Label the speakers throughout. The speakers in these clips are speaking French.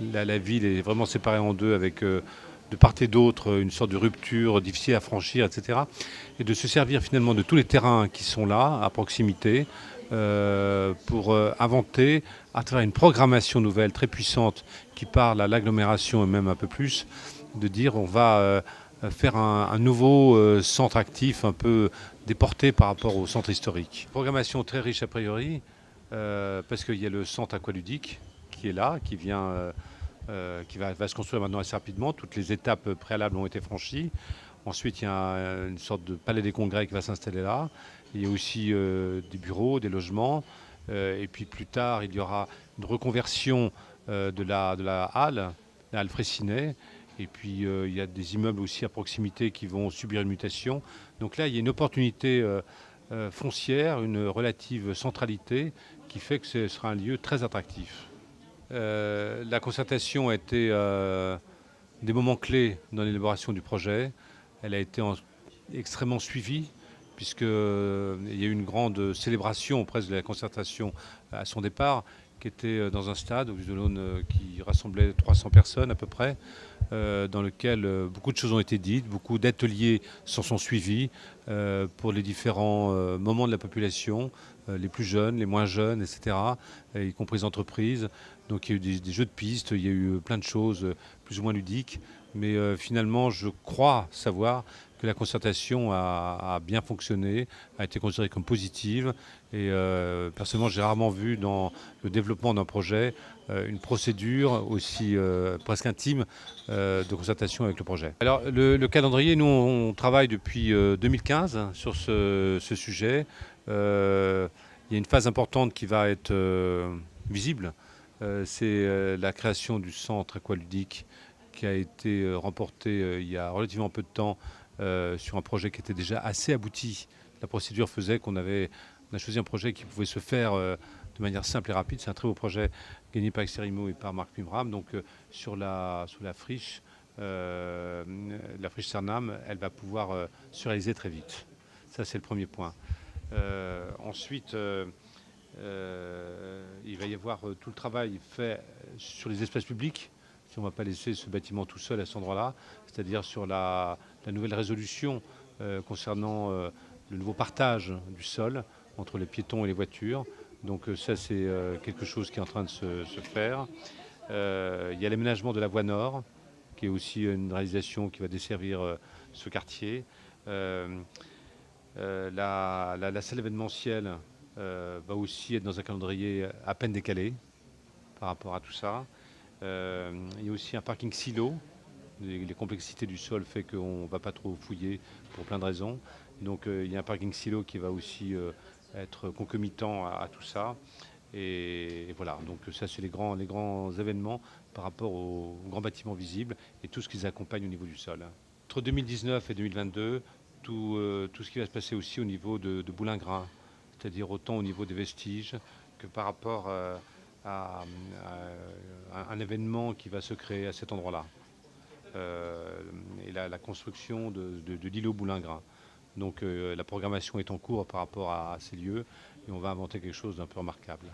Speaker 1: La ville est vraiment séparée en deux avec de part et d'autre une sorte de rupture difficile à franchir, etc. Et de se servir finalement de tous les terrains qui sont là, à proximité, pour inventer, à travers une programmation nouvelle très puissante qui parle à l'agglomération et même un peu plus, de dire on va faire un nouveau centre actif un peu déporté par rapport au centre historique. Programmation très riche a priori, parce qu'il y a le centre aqualudique qui est là, qui va se construire maintenant assez rapidement. Toutes les étapes préalables ont été franchies. Ensuite, il y a une sorte de palais des congrès qui va s'installer là. Il y a aussi des bureaux, des logements. Et puis plus tard, il y aura une reconversion de la halle Fraissinet. Et puis il y a des immeubles aussi à proximité qui vont subir une mutation. Donc là, il y a une opportunité foncière, une relative centralité qui fait que ce sera un lieu très attractif. La concertation a été des moments clés dans l'élaboration du projet. Elle a été extrêmement suivie, puisqu'il y a eu une grande célébration presque de la concertation à son départ, qui était dans un stade au Vieux-de-l'Aune qui rassemblait 300 personnes à peu près, dans lequel beaucoup de choses ont été dites, beaucoup d'ateliers s'en sont suivis pour les différents moments de la population, les plus jeunes, les moins jeunes, etc., y compris les entreprises. Donc il y a eu des jeux de pistes, il y a eu plein de choses plus ou moins ludiques, mais finalement je crois savoir que la concertation a bien fonctionné, a été considérée comme positive. Et personnellement, j'ai rarement vu dans le développement d'un projet une procédure aussi presque intime de concertation avec le projet. Alors le calendrier, nous on travaille depuis 2015 sur ce sujet. Il y a une phase importante qui va être visible. C'est la création du centre aqualudique qui a été remporté il y a relativement peu de temps sur un projet qui était déjà assez abouti. La procédure faisait qu'on a choisi un projet qui pouvait se faire de manière simple et rapide. C'est un très beau projet gagné par Exerimo et par Marc Pimram. Donc sur la friche, la friche Cernam, elle va pouvoir se réaliser très vite. Ça, c'est le premier point. Ensuite, il va y avoir tout le travail fait sur les espaces publics. Si on ne va pas laisser ce bâtiment tout seul à cet endroit-là, c'est-à-dire sur la nouvelle résolution concernant le nouveau partage du sol entre les piétons et les voitures. Donc ça, c'est quelque chose qui est en train de se faire. Il y a l'aménagement de la voie nord, qui est aussi une réalisation qui va desservir ce quartier. La salle événementielle va aussi être dans un calendrier à peine décalé par rapport à tout ça. Il y a aussi un parking silo. Les complexités du sol fait qu'on ne va pas trop fouiller pour plein de raisons. Donc il y a un parking silo qui va aussi être concomitant à tout ça. Et voilà, donc ça c'est les grands événements par rapport aux grands bâtiments visibles et tout ce qui les accompagne au niveau du sol. Entre 2019 et 2022, tout ce qui va se passer aussi au niveau de Boulingrin, c'est-à-dire autant au niveau des vestiges que par rapport à un événement qui va se créer à cet endroit-là. Et la construction de l'îlot Boulingrin. Donc la programmation est en cours par rapport à ces lieux et on va inventer quelque chose d'un peu remarquable.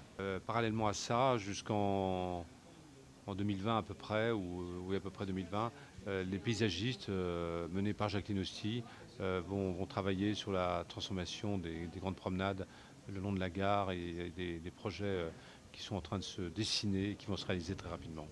Speaker 1: Parallèlement à ça, en 2020 à peu près, ou oui, à peu près 2020, les paysagistes menés par Jacqueline Hosty vont travailler sur la transformation des grandes promenades le long de la gare et des projets qui sont en train de se dessiner et qui vont se réaliser très rapidement.